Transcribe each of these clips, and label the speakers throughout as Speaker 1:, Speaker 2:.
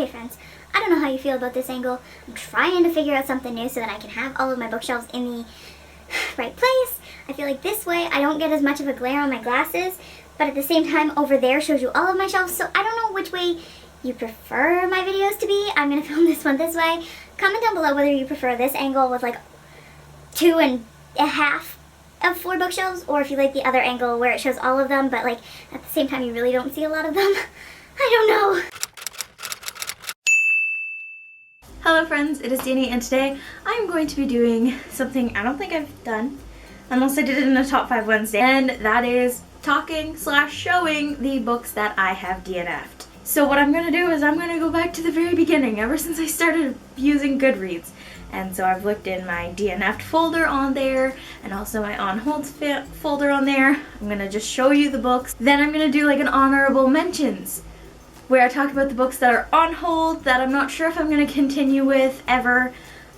Speaker 1: Okay friends, I don't know how you feel about this angle. I'm trying to figure out something new so that I can have all of my bookshelves in the right place. I feel like this way I don't get as much of a glare on my glasses, but at the same time over there shows you all of my shelves, so I don't know which way you prefer my videos to be. I'm going to film this one this way. Comment down below whether you prefer this angle with like 2.5 of 4 bookshelves, or if you like the other angle where it shows all of them, but like at the same time you really don't see a lot of them. I don't know.
Speaker 2: Hello friends, it is Danny, and today I'm going to be doing something I don't think I've done, unless I did it in a Top 5 Wednesday, and that is talking / showing the books that I have DNF'd. So what I'm going to do is I'm going to go back to the very beginning, ever since I started using Goodreads. And so I've looked in my DNF'd folder on there, and also my on hold folder on there. I'm going to just show you the books. Then I'm going to do like an honorable mentions, where I talk about the books that are on hold that I'm not sure if I'm going to continue with ever,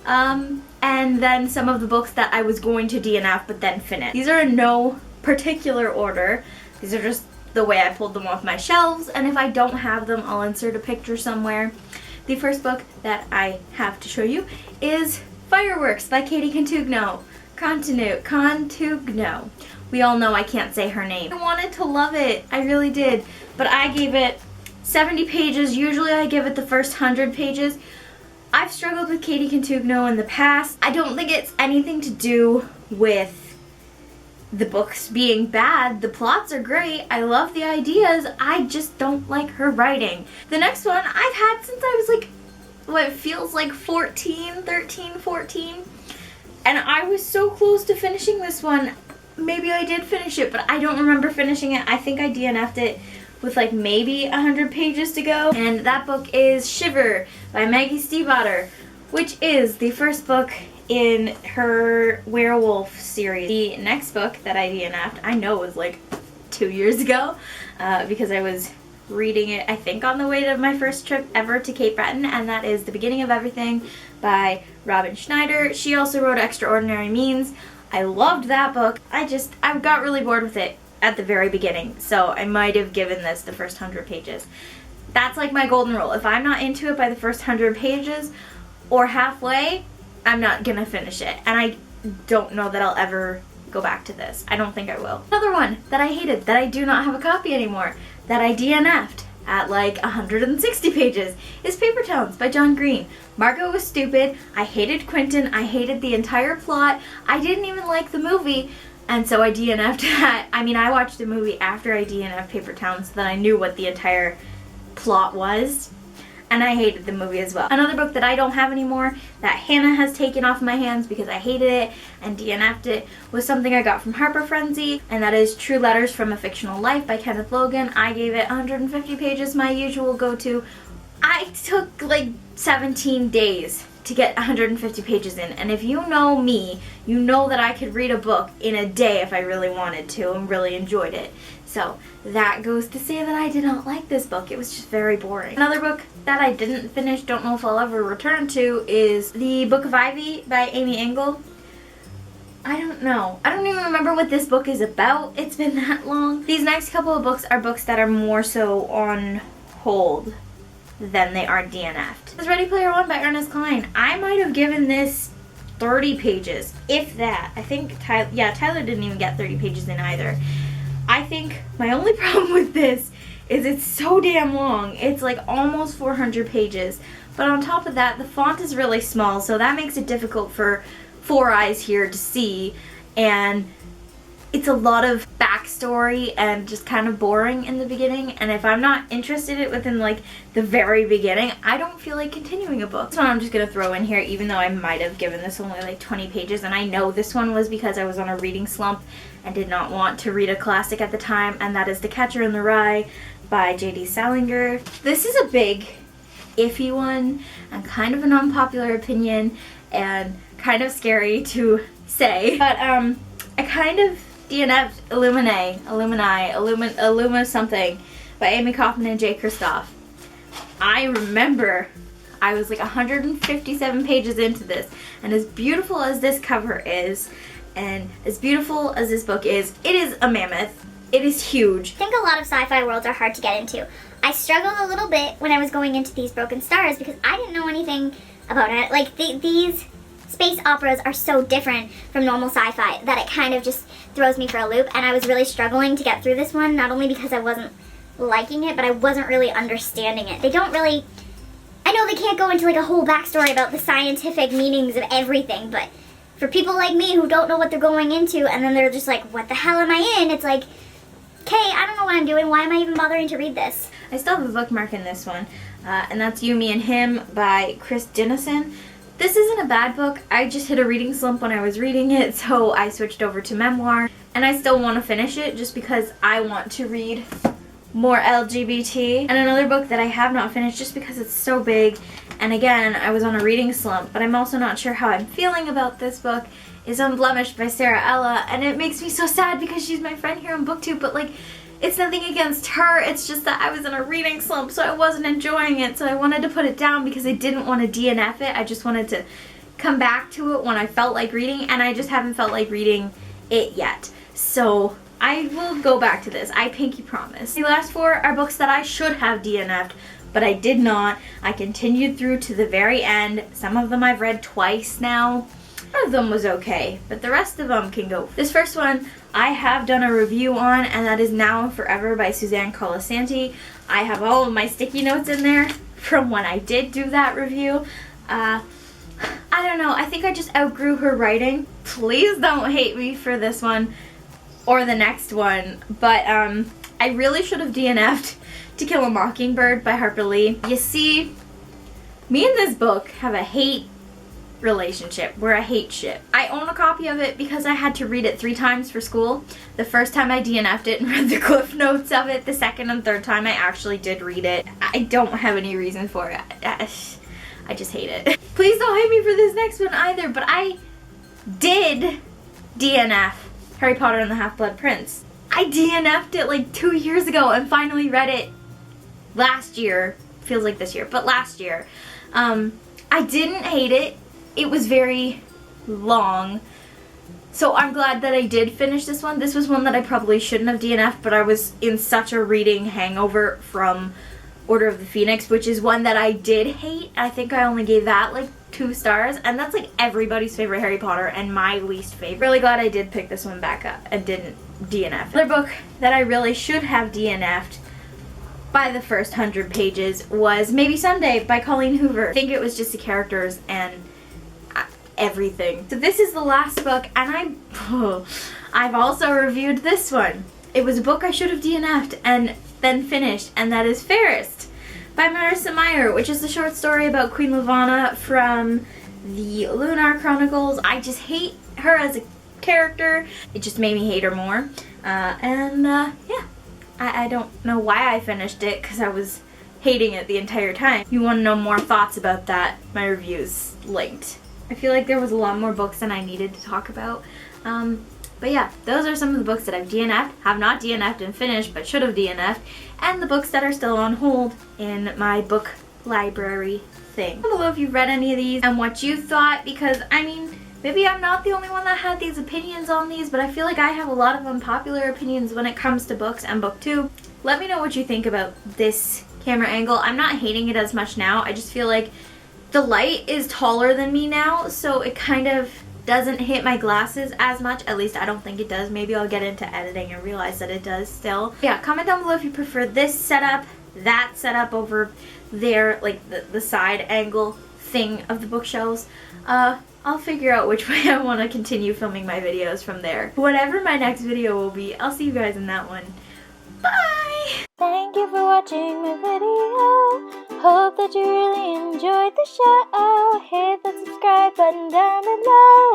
Speaker 2: and then some of the books that I was going to DNF but then finish. These are in no particular order. These are just the way I pulled them off my shelves, and if I don't have them, I'll insert a picture somewhere. The first book that I have to show you is Fireworks by Katie Contugno. Contugno. We all know I can't say her name. I wanted to love it. I really did. But I gave it 70 pages. Usually I give it the first 100 pages. I've struggled with Katie Contugno in the past. I don't think it's anything to do with the books being bad. The plots are great. I love the ideas. I just don't like her writing. The next one I've had since I was like, what feels like 13, 14. And I was so close to finishing this one. Maybe I did finish it, but I don't remember finishing it. I think I DNF'd it with like maybe 100 pages to go. And that book is Shiver by Maggie Stiefvater, which is the first book in her werewolf series. The next book that I DNF'd, I know was like 2 years ago, because I was reading it, I think, on the way to my first trip ever to Cape Breton, and that is The Beginning of Everything by Robin Schneider. She also wrote Extraordinary Means. I loved that book. I got really bored with it at the very beginning, so I might have given this the first 100 pages. That's like my golden rule. If I'm not into it by the first 100 pages or halfway, I'm not gonna finish it, and I don't know that I'll ever go back to this. I don't think I will. Another one that I hated, that I do not have a copy anymore, that I DNF'd at like 160 pages, is Paper Towns by John Green. Margot was stupid. I hated Quentin. I hated the entire plot. I didn't even like the movie, and so I DNF'd that. I mean, I watched the movie after I DNF'd Paper Towns, so that I knew what the entire plot was. And I hated the movie as well. Another book that I don't have anymore, that Hannah has taken off my hands because I hated it and DNF'd it, was something I got from Harper Frenzy, and that is True Letters from a Fictional Life by Kenneth Logan. I gave it 150 pages, my usual go-to. I took like 17 days to get 150 pages in, and if you know me, you know that I could read a book in a day if I really wanted to and really enjoyed it. So that goes to say that I did not like this book. It was just very boring. Another book that I didn't finish, don't know if I'll ever return to, is The Book of Ivy by Amy Engel. I don't know. I don't even remember what this book is about. It's been that long. These next couple of books are books that are more so on hold than they are DNF'd. This is Ready Player One by Ernest Cline. I might have given this 30 pages, if that. I think Tyler didn't even get 30 pages in either. I think my only problem with this is it's so damn long. It's like almost 400 pages. But on top of that, the font is really small, so that makes it difficult for 4 eyes here to see. And it's a lot of backstory and just kind of boring in the beginning. And if I'm not interested in it within like the very beginning, I don't feel like continuing a book. This one I'm just going to throw in here, even though I might have given this only like 20 pages. And I know this one was because I was on a reading slump and did not want to read a classic at the time, and that is The Catcher in the Rye by J.D. Salinger. This is a big, iffy one, and kind of an unpopular opinion, and kind of scary to say, but I kind of DNF'd Illuma something by Amy Kaufman and Jay Kristoff. I remember I was like 157 pages into this, and as beautiful as this cover is, and as beautiful as this book is, it is a mammoth. It is huge.
Speaker 1: I think a lot of sci-fi worlds are hard to get into. I struggled a little bit when I was going into these Broken Stars because I didn't know anything about it. Like, these space operas are so different from normal sci-fi that it kind of just throws me for a loop, and I was really struggling to get through this one, not only because I wasn't liking it, but I wasn't really understanding it. They don't really... I know they can't go into like a whole backstory about the scientific meanings of everything, but for people like me who don't know what they're going into and then they're just like, what the hell am I in? It's like, okay, I don't know what I'm doing. Why am I even bothering to read this?
Speaker 2: I still have a bookmark in this one, and that's You, Me, and Him by Chris Dennison. This isn't a bad book. I just hit a reading slump when I was reading it, so I switched over to memoir. And I still want to finish it just because I want to read more LGBT. And another book that I have not finished just because it's so big, and again, I was on a reading slump, but I'm also not sure how I'm feeling about this book, is Unblemished by Sarah Ella. And it makes me so sad because she's my friend here on BookTube, but like, it's nothing against her, it's just that I was in a reading slump, so I wasn't enjoying it, so I wanted to put it down because I didn't want to DNF it. I just wanted to come back to it when I felt like reading, and I just haven't felt like reading it yet. So I will go back to this, I pinky promise. The last four are books that I should have DNF'd, but I did not. I continued through to the very end. Some of them I've read twice now. One of them was okay, but the rest of them can go. This first one I have done a review on, and that is Now and Forever by Suzanne Colasanti. I have all of my sticky notes in there from when I did do that review. I don't know, I think I just outgrew her writing. Please don't hate me for this one or the next one, but I really should have DNF'd To Kill a Mockingbird by Harper Lee. You see, me and this book have a hate relationship. We're a hate ship. I own a copy of it because I had to read it 3 times for school. The first time I DNF'd it and read the cliff notes of it. The second and third time I actually did read it. I don't have any reason for it. I just hate it. Please don't hate me for this next one either, but I did DNF Harry Potter and the Half-Blood Prince. I DNF'd it like 2 years ago and finally read it last year. Feels like this year, but last year. I didn't hate it. It was very long, so I'm glad that I did finish this one. This was one that I probably shouldn't have DNF'd, but I was in such a reading hangover from Order of the Phoenix, which is one that I did hate. I think I only gave that like 2 stars, and that's like everybody's favorite Harry Potter and my least favorite. Really glad I did pick this one back up and didn't DNF. Another book that I really should have DNF'd by the first 100 pages was Maybe Someday by Colleen Hoover. I think it was just the characters and everything. So this is the last book, and I've also reviewed this one. It was a book I should have DNF'd and then finished, and that is Fairest by Marissa Meyer, which is the short story about Queen Lavanna from the Lunar Chronicles. I just hate her as a character. It just made me hate her more. Yeah. I don't know why I finished it, because I was hating it the entire time. If you want to know more thoughts about that, my review's linked. I feel like there was a lot more books than I needed to talk about. But yeah, those are some of the books that I've DNF'd, have not DNF'd and finished, but should have DNF'd, and the books that are still on hold in my book library thing. Comment below if you've read any of these and what you thought, because I mean, maybe I'm not the only one that had these opinions on these, but I feel like I have a lot of unpopular opinions when it comes to books and BookTube. Let me know what you think about this camera angle. I'm not hating it as much now. I just feel like the light is taller than me now, so it kind of doesn't hit my glasses as much. At least I don't think it does. Maybe I'll get into editing and realize that it does still. Yeah, comment down below if you prefer this setup, that setup over there, like the side angle thing of the bookshelves. I'll figure out which way I want to continue filming my videos from there. Whatever my next video will be, I'll see you guys in that one. Bye! Thank you for watching my video. Hope that you really enjoyed the show. Hit that subscribe button down below.